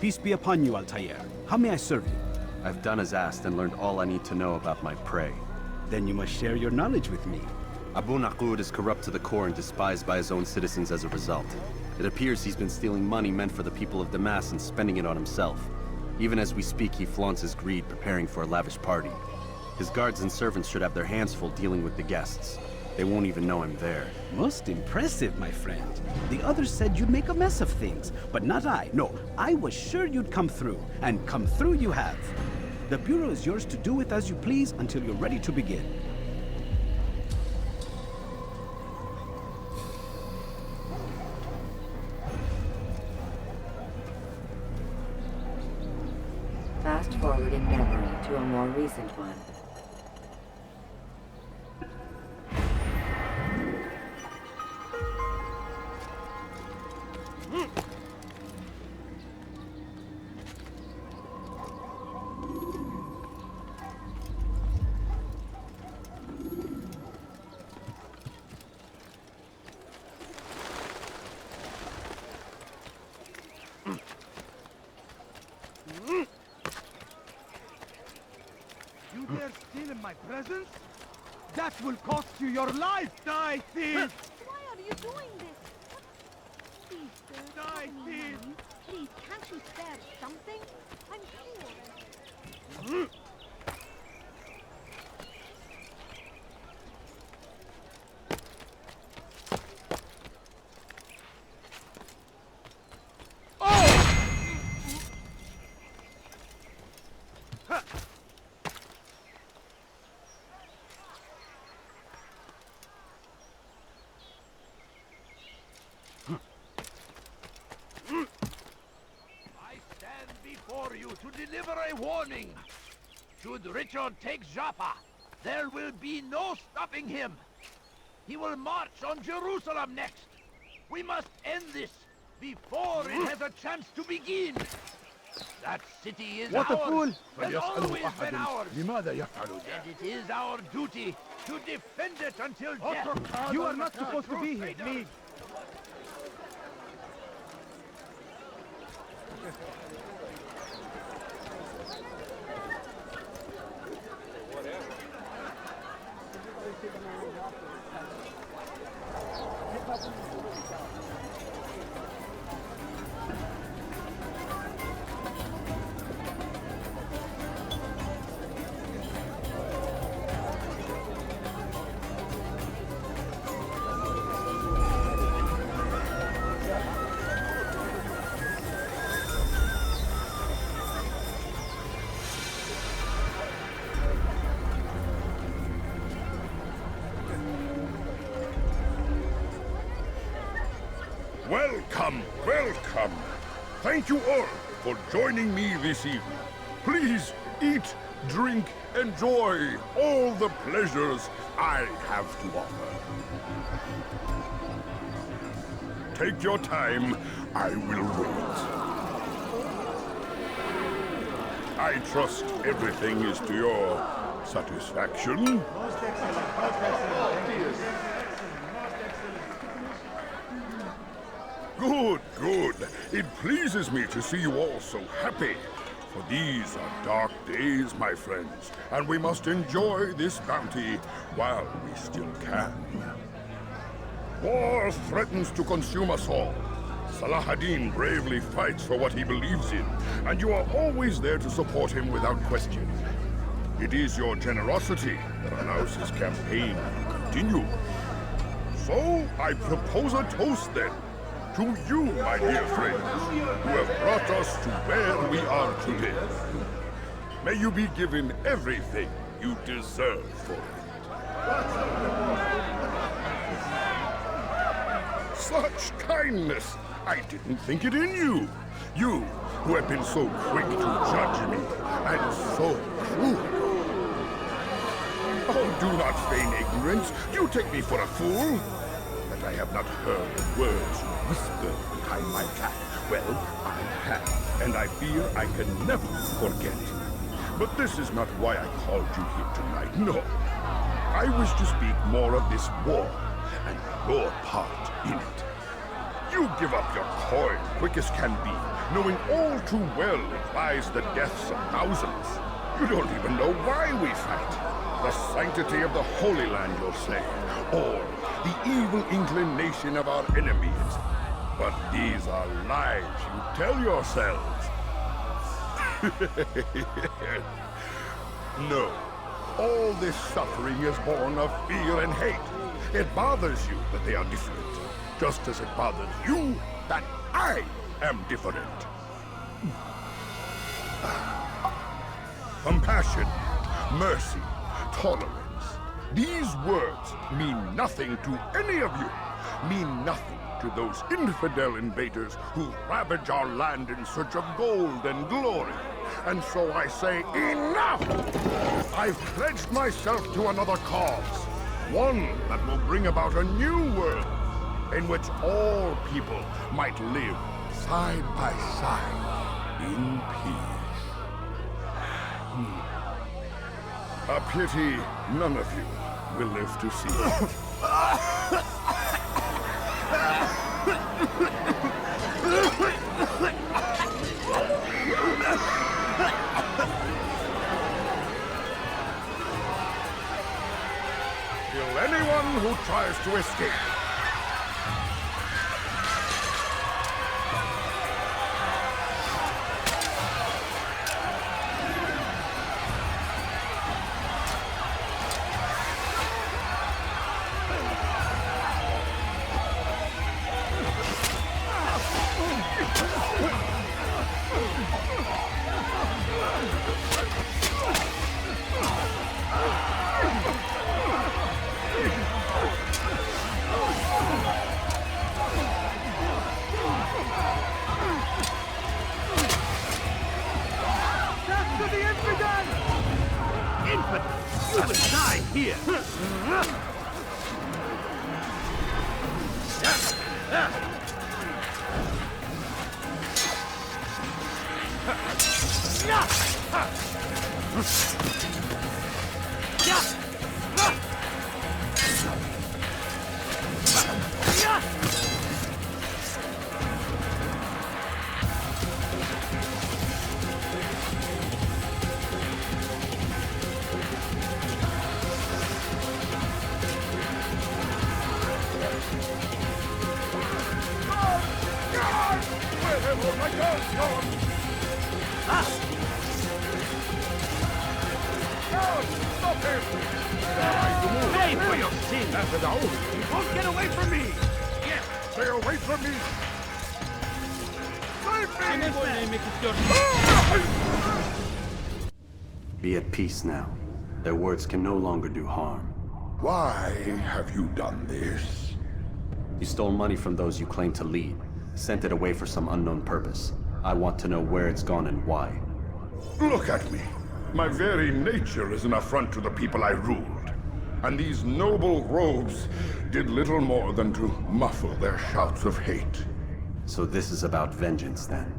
Peace be upon you, Altair. How may I serve you? I've done as asked and learned all I need to know about my prey. Then you must share your knowledge with me. Abu Naqud is corrupt to the core and despised by his own citizens as a result. It appears he's been stealing money meant for the people of Damas and spending it on himself. Even as we speak, he flaunts his greed, preparing for a lavish party. His guards and servants should have their hands full dealing with the guests. They won't even know I'm there. Most impressive, my friend. The others said you'd make a mess of things, but not I. No, I was sure you'd come through, and come through you have. The Bureau is yours to do with as you please until you're ready to begin. Fast forward in memory to a more recent one. You dare steal in my presence? That will cost you your life, die thief! Why are you doing this? Please, sir, Die, cover me, thief! honey. Please, can't you spare something? I'm poor. Before you to deliver a warning. Should Richard take Joppa, there will be no stopping him. He will march on Jerusalem next. We must end this before it has a chance to begin. That city is What a fool! ours, has always been ours. لماذا يفعل ذلك؟ And it is our duty to defend it until death. You are not supposed to be here. Leave. Welcome, welcome. Thank you all for joining me this evening. Please eat, drink, enjoy all the pleasures I have to offer. Take your time, I will wait. I trust everything is to your satisfaction. Good, good. It pleases me to see you all so happy. For these are dark days, my friends, and we must enjoy this bounty while we still can. War threatens to consume us all. Salah ad-Din bravely fights for what he believes in, and you are always there to support him without question. It is your generosity that allows his campaign to continue. So, I propose a toast then. To you, my dear friends, who have brought us to where we are today. May you be given everything you deserve for it. Such kindness! I didn't think it in you. You, who have been so quick to judge me, and so cruel. Oh, do not feign ignorance. You take me for a fool. That I have not heard the words you whisper behind my back. Well, I have, and I fear I can never forget. But this is not why I called you here tonight, no. I wish to speak more of this war, and your part in it. You give up your coin quick as can be, knowing all too well it lies the deaths of thousands. You don't even know why we fight. The sanctity of the Holy Land, you'll say, or the evil inclination of our enemies. But these are lies you tell yourselves. No. All this suffering is born of fear and hate. It bothers you that they are different, just as it bothers you that I am different. Compassion, mercy, tolerance. These words mean nothing to any of you. Mean nothing to those infidel invaders who ravage our land in search of gold and glory. And so I say, enough! I've pledged myself to another cause. One that will bring about a new world in which all people might live side by side in peace. A pity none of you will live to see it. Kill anyone who tries to escape. You will die here! Pay for your sins! You won't get away from me! Yes! Stay away from me! Be at peace now. Their words can no longer do harm. Why have you done this? You stole money from those you claim to lead, sent it away for some unknown purpose. I want to know where it's gone and why. Look at me. My very nature is an affront to the people I ruled. And these noble robes did little more than to muffle their shouts of hate. So this is about vengeance, then?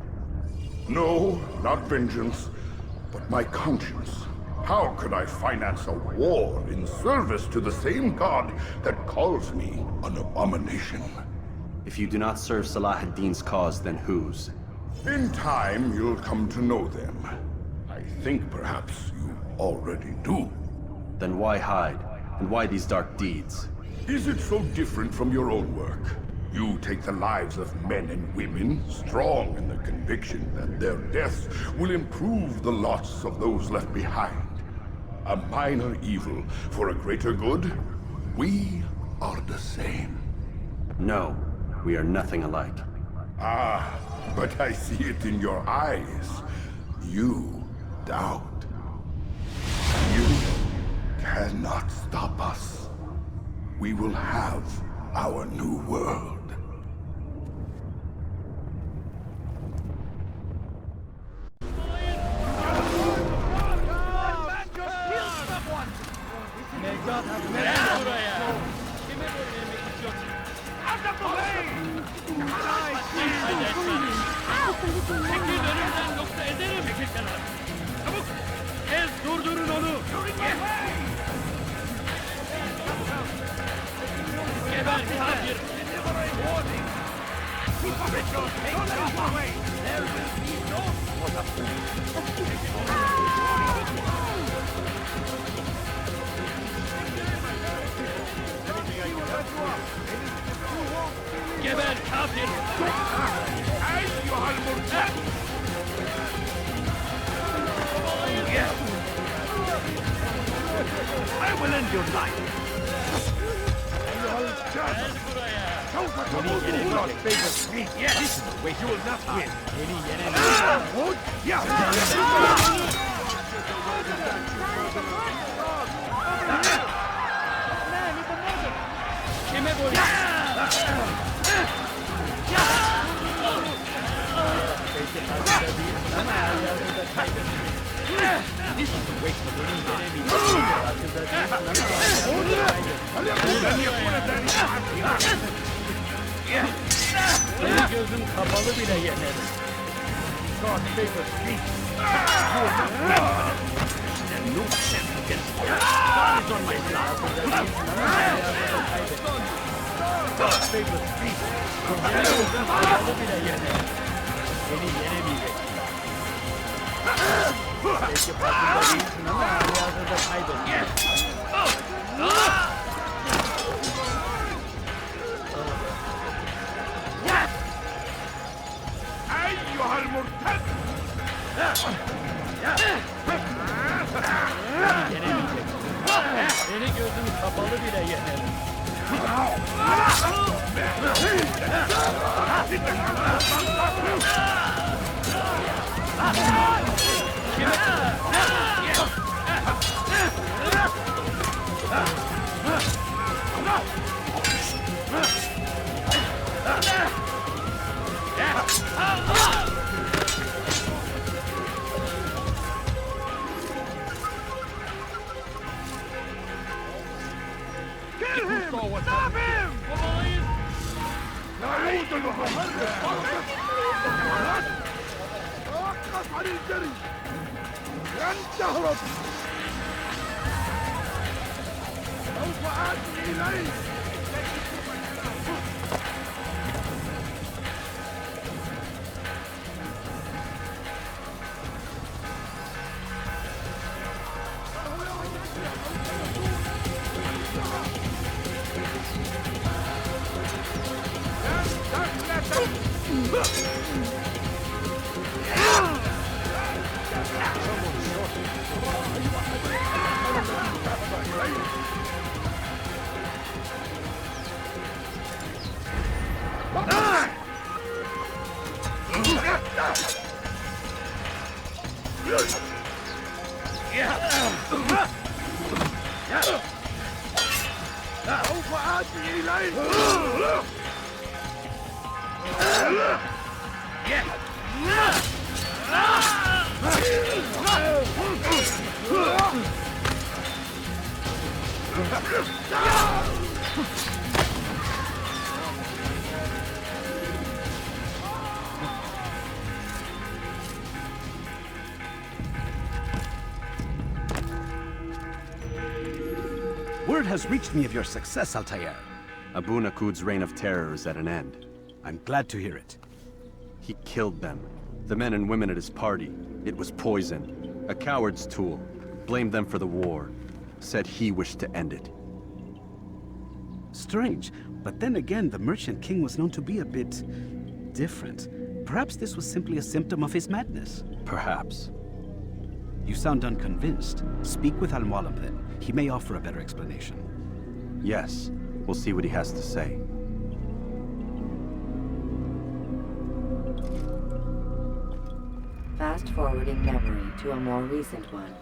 No, not vengeance, but my conscience. How could I finance a war in service to the same god that calls me an abomination? If you do not serve Salah ad-Din's cause, then whose? In time, you'll come to know them. I think perhaps you already do. Then why hide? And why these dark deeds? Is it so different from your own work? You take the lives of men and women, strong in the conviction that their deaths will improve the lots of those left behind. A minor evil for a greater good? We are the same. No, we are nothing alike. Ah, but I see it in your eyes. You doubt. You cannot stop us. We will have our new world. Should Richard take Jaffa, there will be no جبل كافر أيها المرتد! I will end your life! gel buraya. Not favor me. Yes! Wait, you will not win. Kime gol? This is a waste of winning enemy. Senin gözün kapalı bile yenerim. God favors me. No chance against me. God is on my side. God favors me. Kapalı bile yenerim. Seni yenemeyeceksin. Belki farkında değilsin ama halihazırda kaybettin. أيها المرتد! Yenemeyeceksin. Seni gözüm kapalı bile yenerim. Kill him! Stop him! نعود المحرك. توقف عن الجري. لن تهرب. سوف آتي إليك. سوف آتي إليك. Word has reached me of your success, Altair. Abu Nakud's reign of terror is at an end. I'm glad to hear it. He killed them. The men and women at his party. It was poison. A coward's tool. Blamed them for the war. Said he wished to end it. Strange, but then again, the Merchant King was known to be a bit different. Perhaps this was simply a symptom of his madness. Perhaps. You sound unconvinced. Speak with Al-Mualim then. He may offer a better explanation. Yes. We'll see what he has to say. Fast forward in memory to a more recent one.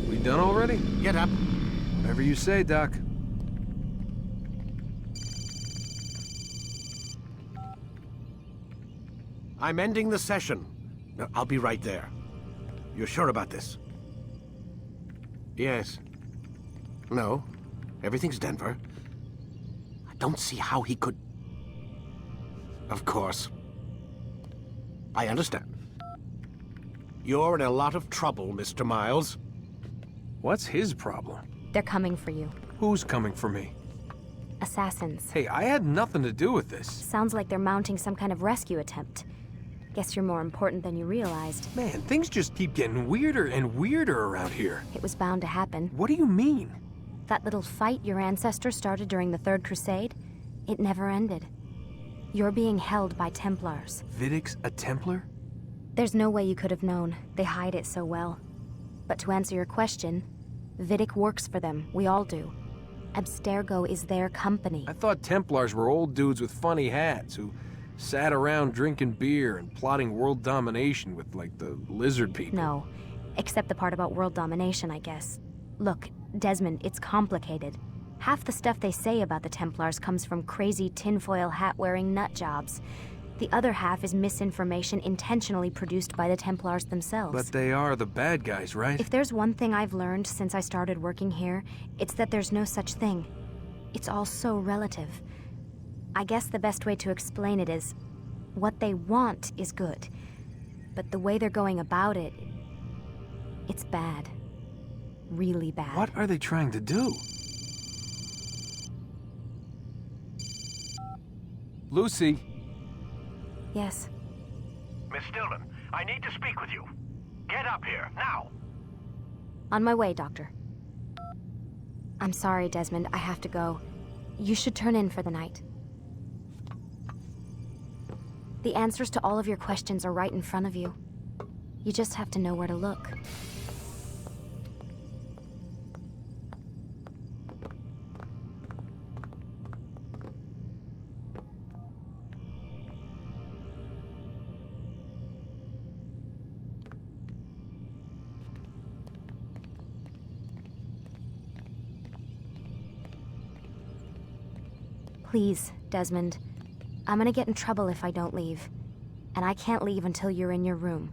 We done already? Get up. Whatever you say, Doc. I'm ending the session. I'll be right there. You're sure about this? Yes. No. Everything's Denver. I don't see how he could... Of course. I understand. You're in a lot of trouble, Mr. Miles. What's his problem? They're coming for you. Who's coming for me? Assassins. Hey, I had nothing to do with this. Sounds like they're mounting some kind of rescue attempt. Guess you're more important than you realized. Man, things just keep getting weirder and weirder around here. It was bound to happen. What do you mean? That little fight your ancestors started during the Third Crusade, it never ended. You're being held by Templars. Vidic's a Templar? There's no way you could have known. They hide it so well. But to answer your question, Vidic works for them. We all do. Abstergo is their company. I thought Templars were old dudes with funny hats who sat around drinking beer and plotting world domination with, like, the lizard people. No. Except the part about world domination, I guess. Look, Desmond, it's complicated. Half the stuff they say about the Templars comes from crazy tinfoil hat-wearing nut jobs. The other half is misinformation intentionally produced by the Templars themselves. But they are the bad guys, right? If there's one thing I've learned since I started working here, it's that there's no such thing. It's all so relative. I guess the best way to explain it is, what they want is good. But the way they're going about it, it's bad. Really bad. What are they trying to do? Lucy. Yes. Miss Stillman, I need to speak with you. Get up here, now! On my way, Doctor. I'm sorry, Desmond. I have to go. You should turn in for the night. The answers to all of your questions are right in front of you. You just have to know where to look. Please, Desmond. I'm gonna get in trouble if I don't leave. And I can't leave until you're in your room.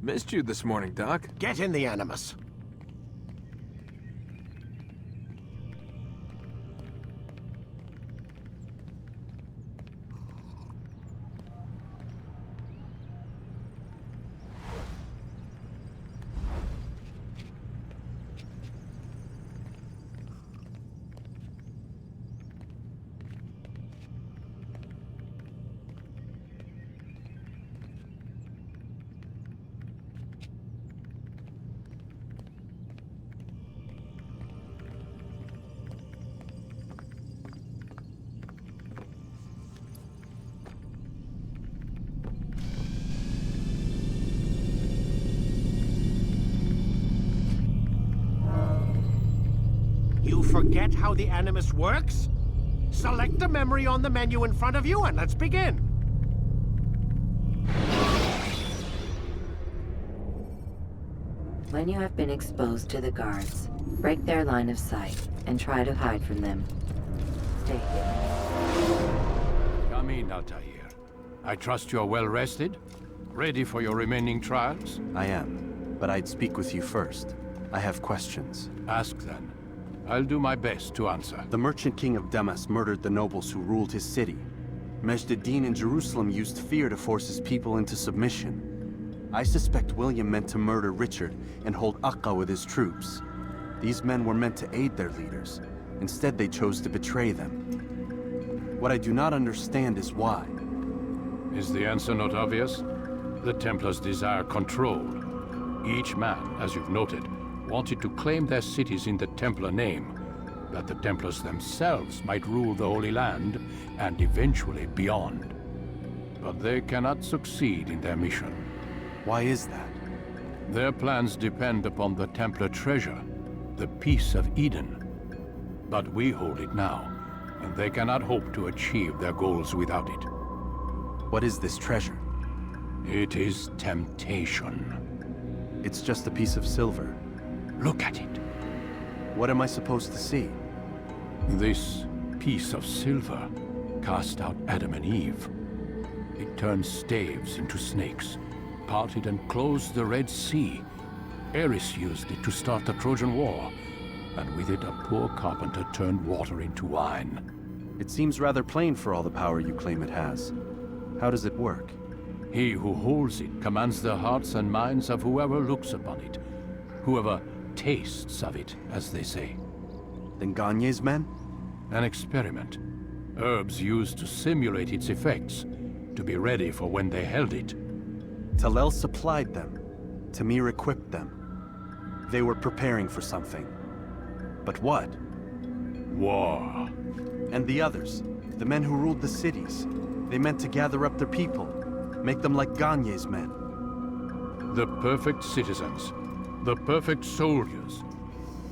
Missed you this morning, Doc. Get in the Animus. You forget how the Animus works? Select a memory on the menu in front of you and let's begin. When you have been exposed to the guards, break their line of sight and try to hide from them. Stay here. Come in, Altair. I trust you're well rested? Ready for your remaining trials? I am, but I'd speak with you first. I have questions. Ask then. I'll do my best to answer. The merchant king of Damas murdered the nobles who ruled his city. Majd-ad-Din in Jerusalem used fear to force his people into submission. I suspect William meant to murder Richard and hold Akka with his troops. These men were meant to aid their leaders. Instead, they chose to betray them. What I do not understand is why. Is the answer not obvious? The Templars desire control. Each man, as you've noted, wanted to claim their cities in the Templar name, that the Templars themselves might rule the Holy Land, and eventually beyond. But they cannot succeed in their mission. Why is that? Their plans depend upon the Templar treasure, the Peace of Eden. But we hold it now, and they cannot hope to achieve their goals without it. What is this treasure? It is temptation. It's just a piece of silver. Look at it. What am I supposed to see? This piece of silver cast out Adam and Eve. It turned staves into snakes, parted and closed the Red Sea. Eris used it to start the Trojan War, and with it a poor carpenter turned water into wine. It seems rather plain for all the power you claim it has. How does it work? He who holds it commands the hearts and minds of whoever looks upon it, whoever tastes of it, as they say. Then Gagne's men? An experiment. Herbs used to simulate its effects, to be ready for when they held it. Talel supplied them. Tamir equipped them. They were preparing for something. But what? War. And the others, the men who ruled the cities, they meant to gather up their people, make them like Gagne's men. The perfect citizens. The perfect soldiers.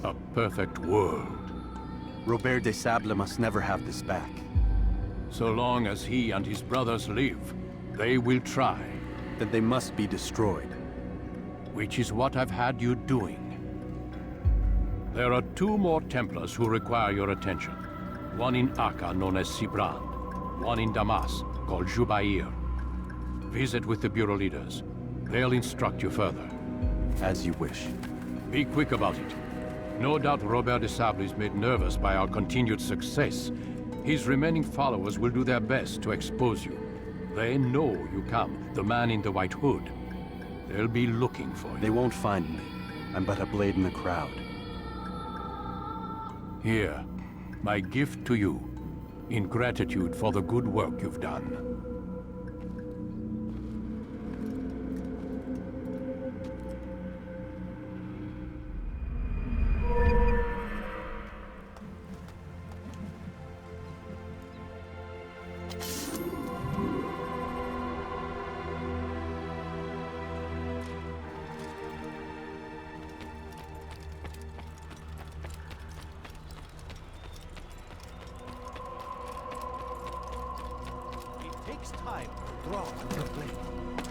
A perfect world. Robert de Sable must never have this back. So long as he and his brothers live, they will try. Then they must be destroyed. Which is what I've had you doing. There are 2 more Templars who require your attention. One in Akka, known as Sibrand. One in Damas, called Jubair. Visit with the Bureau leaders. They'll instruct you further. As you wish. Be quick about it. No doubt Robert de Sable is made nervous by our continued success. His remaining followers will do their best to expose you. They know you come, the man in the white hood. They'll be looking for you. They won't find me. I'm but a blade in the crowd. Here, my gift to you, in gratitude for the good work you've done.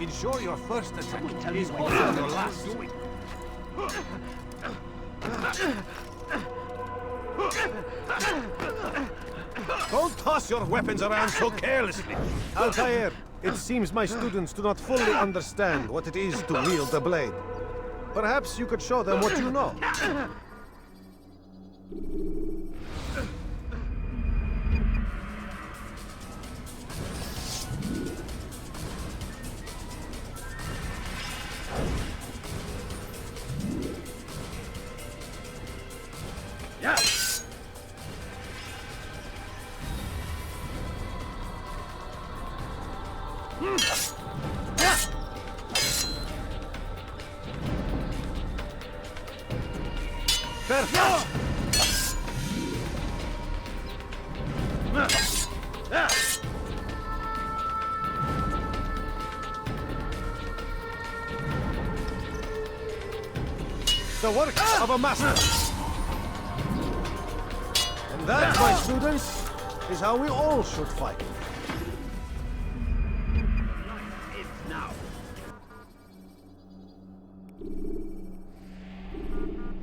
Ensure your first attack is also your last. Don't toss your weapons around so carelessly. Altair, it seems my students do not fully understand what it is to wield a blade. Perhaps you could show them what you know. The work of a master. And that, my students, is how we all should fight.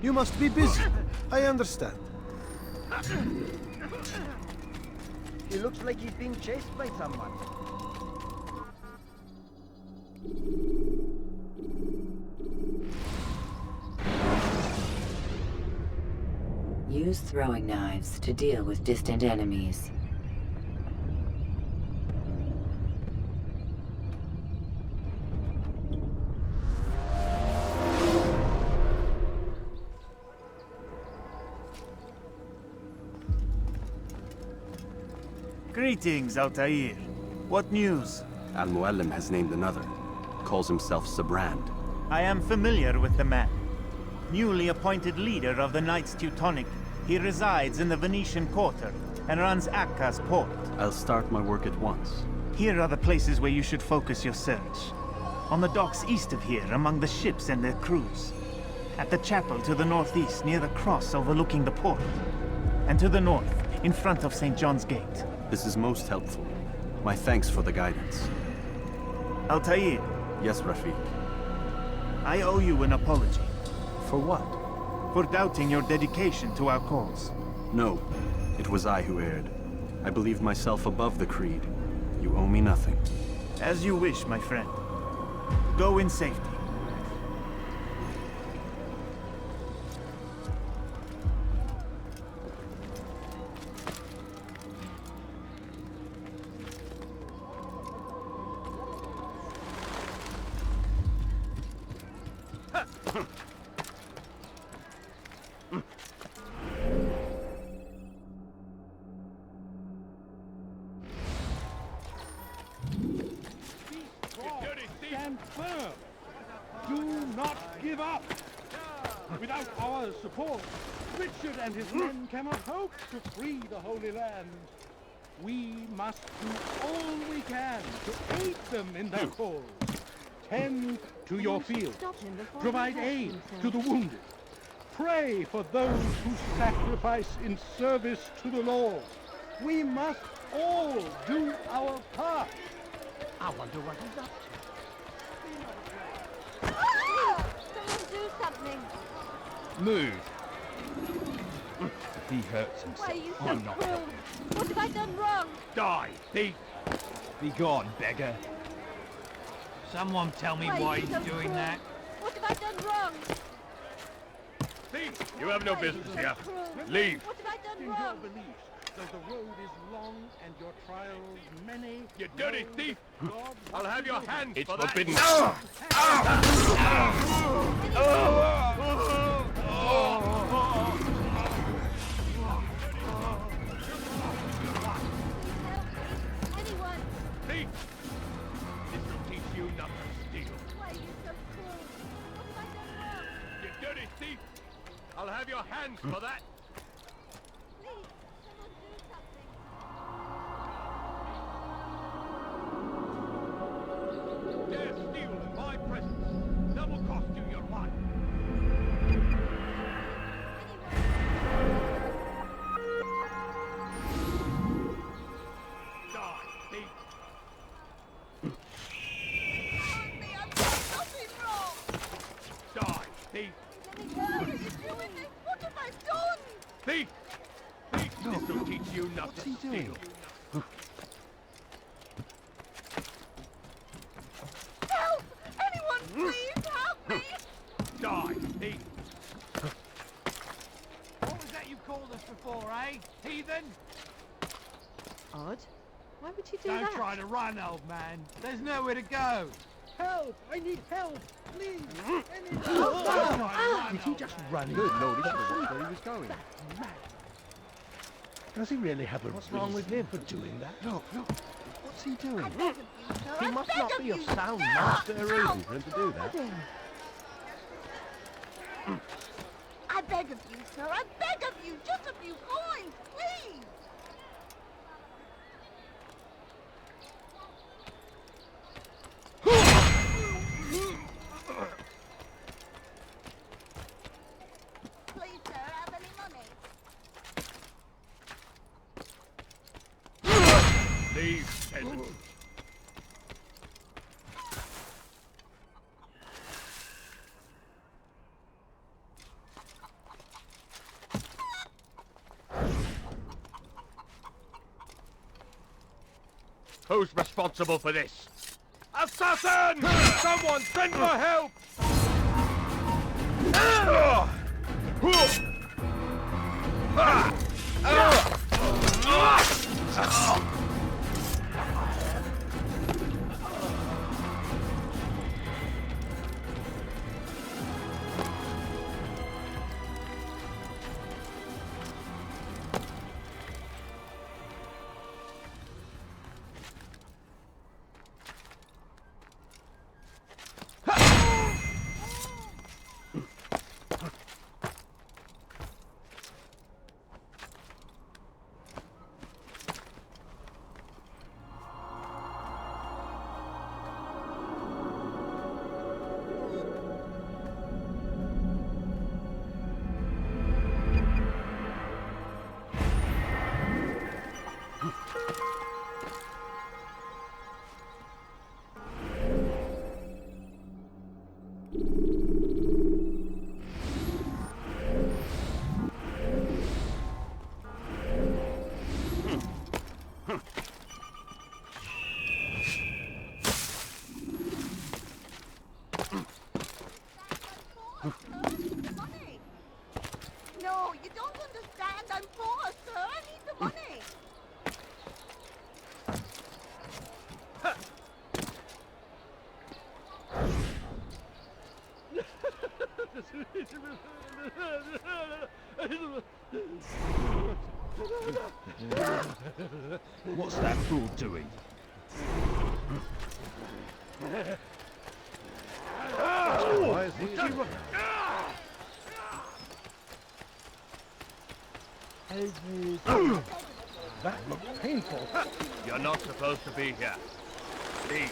You must be busy. I understand. He looks like he's being chased by someone. Use throwing knives to deal with distant enemies. Greetings, Altair. What news? Al-Muallim has named another. Calls himself Sabrand. I am familiar with the man. Newly appointed leader of the Knights Teutonic, he resides in the Venetian Quarter and runs Akka's port. I'll start my work at once. Here are the places where you should focus your search. On the docks east of here, among the ships and their crews. At the chapel to the northeast, near the cross overlooking the port. And to the north, in front of St. John's Gate. This is most helpful. My thanks for the guidance. Altair. Yes, Rafiq. I owe you an apology. For what? For doubting your dedication to our cause. No, it was I who erred. I believed myself above the creed. You owe me nothing. As you wish, my friend. Go in safety. Stand firm. Do not give up. Without our support, Richard and his men cannot hope to free the Holy Land. We must do all we can to aid them in their cause. Tend to your fields. Provide aid to the wounded. Pray for those who sacrifice in service to the Lord. We must all do our part. I wonder what he's up to. Someone do something. Move. If he hurts Why are himself, you so I'm not cruel? helping. What have I done wrong? Die, thief! Be gone, beggar. Someone tell me why he's doing that. What have I done wrong? Thief! You have no Why are you business so here. cruel? Leave! What have I done In wrong? your beliefs, though the road is long and your trials many. You dirty know thief! God I'll have your will. hands It's for that. forbidden. Anyone? Thief! This will teach you not to steal. Why are you so cruel? What have I done wrong? You dirty thief! I'll have your hands for that. Please, someone do something. Dare steal in my presence. That will cost you your life. Die, thief! Die, thief! Let me go. What are you doing? What have I done? Thief! Thief! This'll teach you not to steal. Help! Anyone, please help me! Die, thief! What was that you called us before, eh? Heathen? Odd. Why would you do Don't that? try to run, old man. There's nowhere to go. Help! I need help! Please! Did he just run? Good Lord, he should have watched where he was going. Does he really have a What's wrong with him for doing that? Look, what's he doing? He must not be of sound master reason for him to do that. I beg of you, sir. I beg of you. Just a few coins, please. Please, sir, have any money? Leave, peasant. Who's responsible for this? Assassin! Someone send for help! No, you don't understand. I'm poor, sir. I need the money. What's that fool doing? Why is he? That looks painful. You're not supposed to be here. Leave.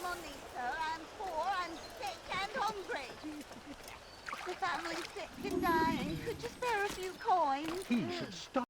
Money, sir. I'm poor. I'm sick and hungry. The family's sick and dying. Could you spare a few coins? He should stop.